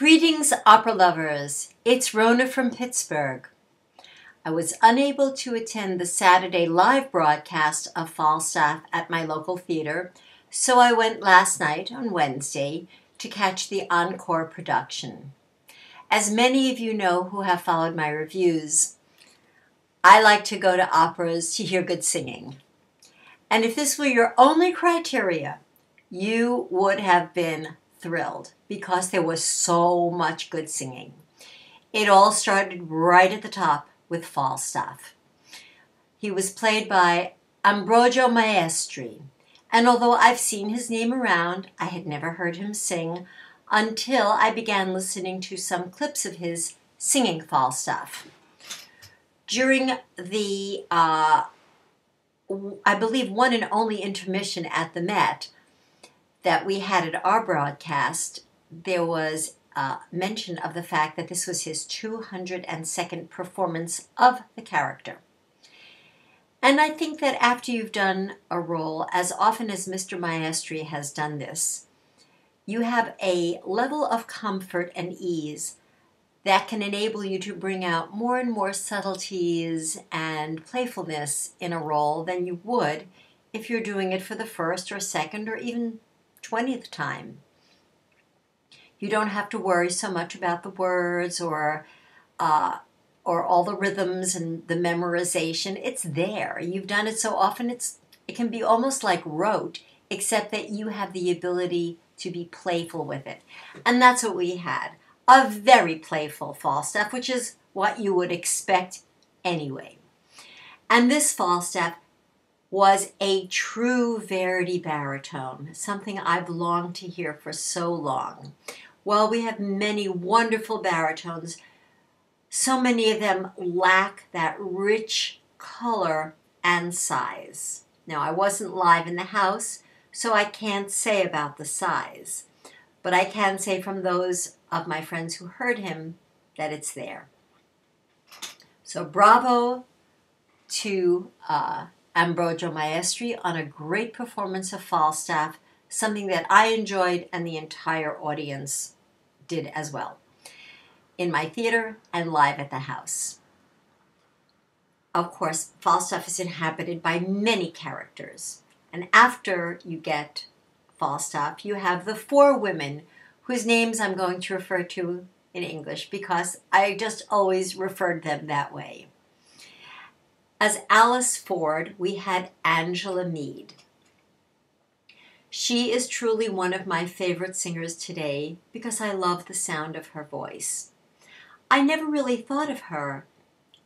Greetings, opera lovers. It's Rona from Pittsburgh. I was unable to attend the Saturday live broadcast of Falstaff at my local theater, so I went last night on Wednesday to catch the encore production. As many of you know who have followed my reviews, I like to go to operas to hear good singing. And if this were your only criteria, you would have been thrilled because there was so much good singing. It all started right at the top with Falstaff. He was played by Ambrogio Maestri, and although I've seen his name around, I had never heard him sing until I began listening to some clips of his singing Falstaff. During the, I believe, one and only intermission at the Met that we had at our broadcast, there was mention of the fact that this was his 202nd performance of the character. And I think that after you've done a role, as often as Mr. Maestri has done this, you have a level of comfort and ease that can enable you to bring out more and more subtleties and playfulness in a role than you would if you're doing it for the first or second or even 20th time. You don't have to worry so much about the words or all the rhythms and the memorization. It's there. You've done it so often it can be almost like rote, except that you have the ability to be playful with it. And that's what we had. A very playful Falstaff, which is what you would expect anyway. And this Falstaff was a true Verdi baritone, something I've longed to hear for so long. While we have many wonderful baritones, so many of them lack that rich color and size. Now, I wasn't live in the house, so I can't say about the size, but I can say from those of my friends who heard him that it's there. So bravo to Ambrogio Maestri on a great performance of Falstaff, something that I enjoyed and the entire audience did as well, in my theater and live at the house. Of course, Falstaff is inhabited by many characters, and after you get Falstaff, you have the four women whose names I'm going to refer to in English because I just always referred them that way. As Alice Ford, we had Angela Meade. She is truly one of my favorite singers today because I love the sound of her voice. I never really thought of her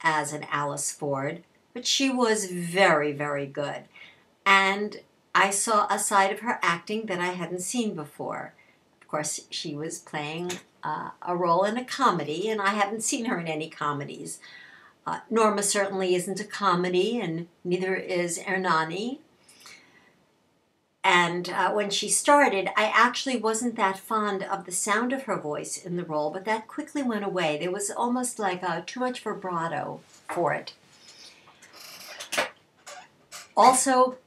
as an Alice Ford, but she was very, very good. And I saw a side of her acting that I hadn't seen before. Of course, she was playing a role in a comedy, and I haven't seen her in any comedies. Norma certainly isn't a comedy, and neither is Ernani. And when she started, I actually wasn't that fond of the sound of her voice in the role, but that quickly went away. There was almost like too much vibrato for it. Also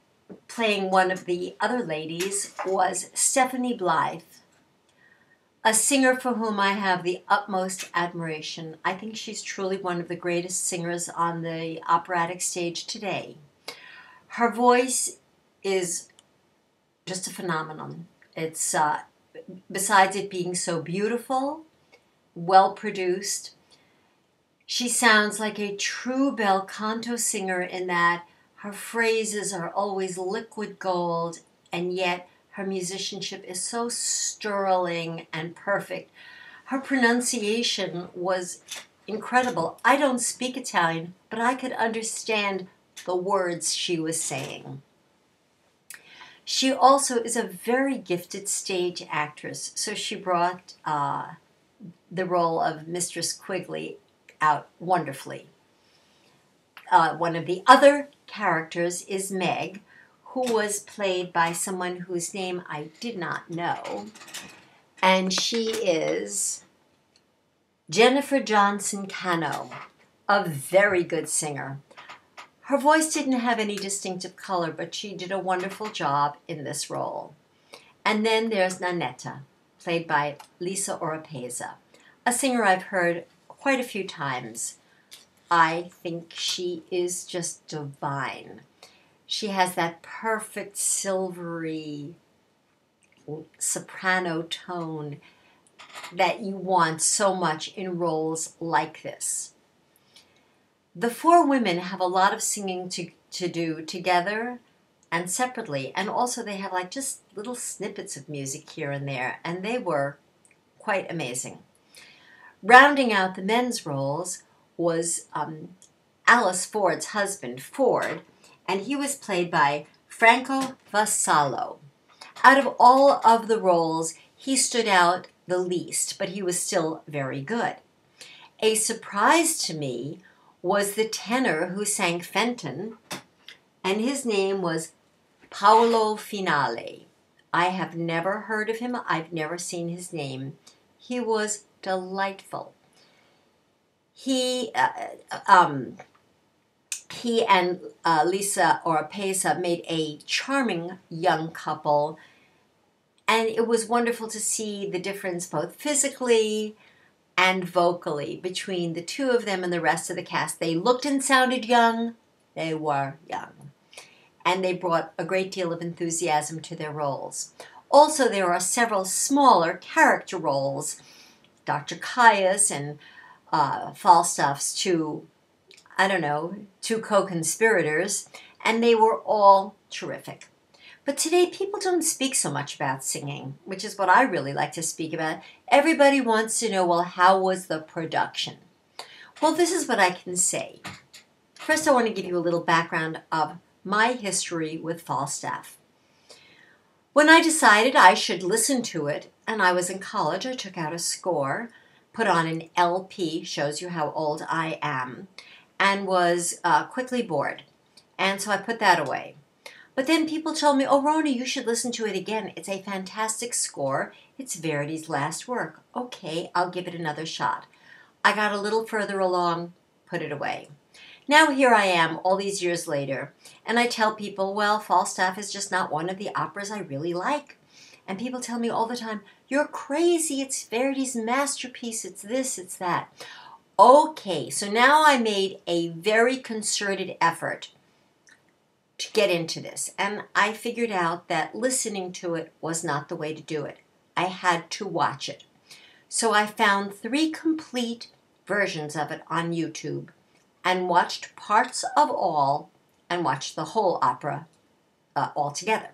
playing one of the other ladies was Stephanie Blythe, a singer for whom I have the utmost admiration. I think she's truly one of the greatest singers on the operatic stage today. Her voice is just a phenomenon. It's, besides it being so beautiful, well produced, she sounds like a true bel canto singer in that her phrases are always liquid gold, and yet her musicianship is so sterling and perfect. Her pronunciation was incredible. I don't speak Italian, but I could understand the words she was saying. She also is a very gifted stage actress, so she brought the role of Mistress Quigley out wonderfully. One of the other characters is Meg, who was played by someone whose name I did not know, and she is Jennifer Johnson Cano, a very good singer. Her voice didn't have any distinctive color, but she did a wonderful job in this role. And then there's Nanetta. played by Lisa Oropesa, a singer I've heard quite a few times. I think she is just divine. She has that perfect silvery soprano tone that you want so much in roles like this. The four women have a lot of singing to do together and separately, and also they have like just little snippets of music here and there, and they were quite amazing. Rounding out the men's roles was Alice Ford's husband, Ford, and he was played by Franco Vassallo. Out of all of the roles, he stood out the least, but he was still very good. A surprise to me was the tenor who sang Fenton, and his name was Paolo Finale. I have never heard of him. I've never seen his name. He was delightful. He and Lisa Oropesa made a charming young couple, and it was wonderful to see the difference both physically and vocally between the two of them and the rest of the cast. They looked and sounded young. They were young. And they brought a great deal of enthusiasm to their roles. Also, there are several smaller character roles. Dr. Caius and Falstaff's two co-conspirators, and they were all terrific. But today, people don't speak so much about singing, which is what I really like to speak about. Everybody wants to know, well, how was the production? Well, this is what I can say. First, I want to give you a little background of my history with Falstaff. When I decided I should listen to it, and I was in college, I took out a score, put on an LP, shows you how old I am, and was quickly bored. And so I put that away. But then people told me, oh, Rona, you should listen to it again. It's a fantastic score. It's Verdi's last work. Okay, I'll give it another shot. I got a little further along, put it away. Now here I am all these years later, and I tell people, well, Falstaff is just not one of the operas I really like. And people tell me all the time, you're crazy, it's Verdi's masterpiece, it's this, it's that. Okay, so now I made a very concerted effort to get into this, and I figured out that listening to it was not the way to do it. I had to watch it. So I found 3 complete versions of it on YouTube and watched parts of all and watched the whole opera all together.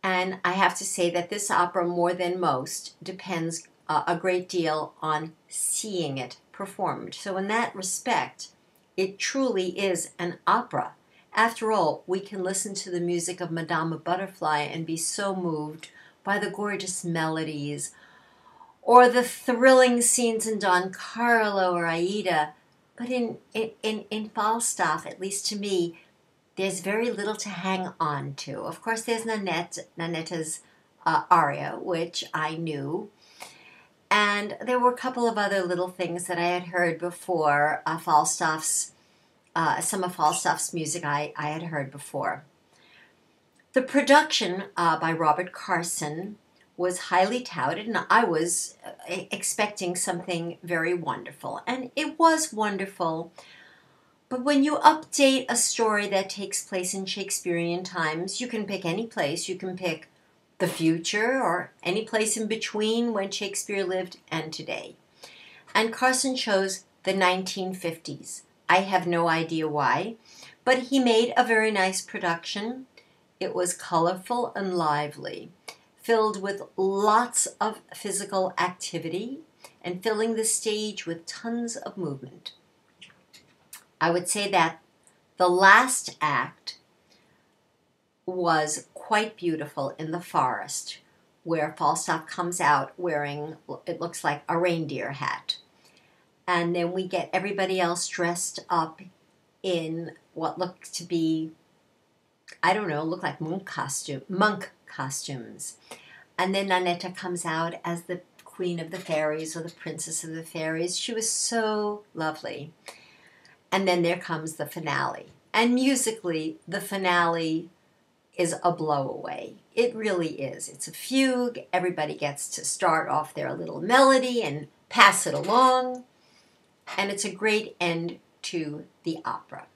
And I have to say that this opera, more than most, depends a great deal on seeing it performed. So in that respect, it truly is an opera. After all, we can listen to the music of Madame Butterfly and be so moved by the gorgeous melodies or the thrilling scenes in Don Carlo or Aida. But in Falstaff, at least to me, there's very little to hang on to. Of course, there's Nannetta's aria, which I knew. And there were a couple of other little things that I had heard before. Some of Falstaff's music I had heard before. The production by Robert Carson was highly touted, and I was expecting something very wonderful. And it was wonderful. But when you update a story that takes place in Shakespearean times, you can pick any place. You can pick the future or any place in between when Shakespeare lived and today. And Carson chose the 1950s. I have no idea why, but he made a very nice production. It was colorful and lively, filled with lots of physical activity and filling the stage with tons of movement. I would say that the last act was quite beautiful in the forest, where Falstaff comes out wearing, it looks like a reindeer hat. And then we get everybody else dressed up in what looked to be, look like monk costumes. And then Nannetta comes out as the Queen of the Fairies or the Princess of the Fairies. She was so lovely. And then there comes the finale. And musically, the finale is a blowaway. It really is. It's a fugue. Everybody gets to start off their little melody and pass it along. And it's a great end to the opera.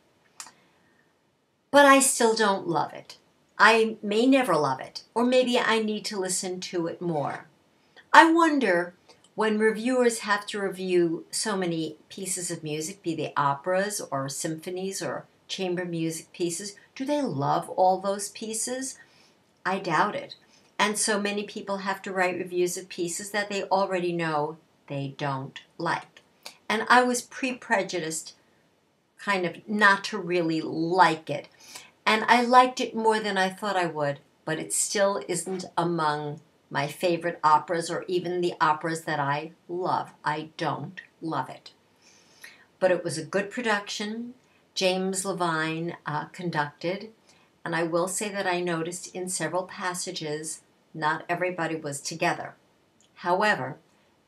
But I still don't love it. I may never love it, or maybe I need to listen to it more. I wonder, when reviewers have to review so many pieces of music, be they operas or symphonies or chamber music pieces, do they love all those pieces? I doubt it. And so many people have to write reviews of pieces that they already know they don't like. And I was pre-prejudiced, kind of not to really like it. And I liked it more than I thought I would, but it still isn't among my favorite operas or even the operas that I love. I don't love it. But it was a good production. James Levine conducted, and I will say that I noticed in several passages not everybody was together. However,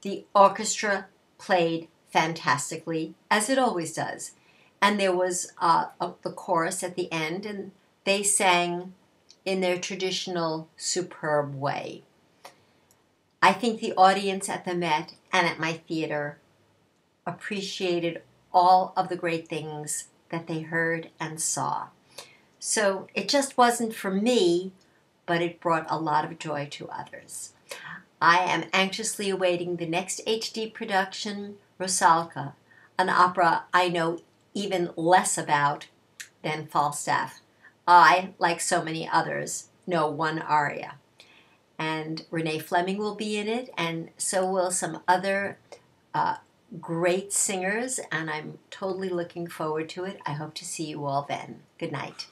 the orchestra played fantastically, as it always does. And there was the chorus at the end, and they sang in their traditional superb way. I think the audience at the Met and at my theater appreciated all of the great things that they heard and saw. So it just wasn't for me, but it brought a lot of joy to others. I am anxiously awaiting the next HD production, Rusalka, an opera I know even less about than Falstaff. I, like so many others, know one aria. And Renee Fleming will be in it, and so will some other great singers, and I'm totally looking forward to it. I hope to see you all then. Good night.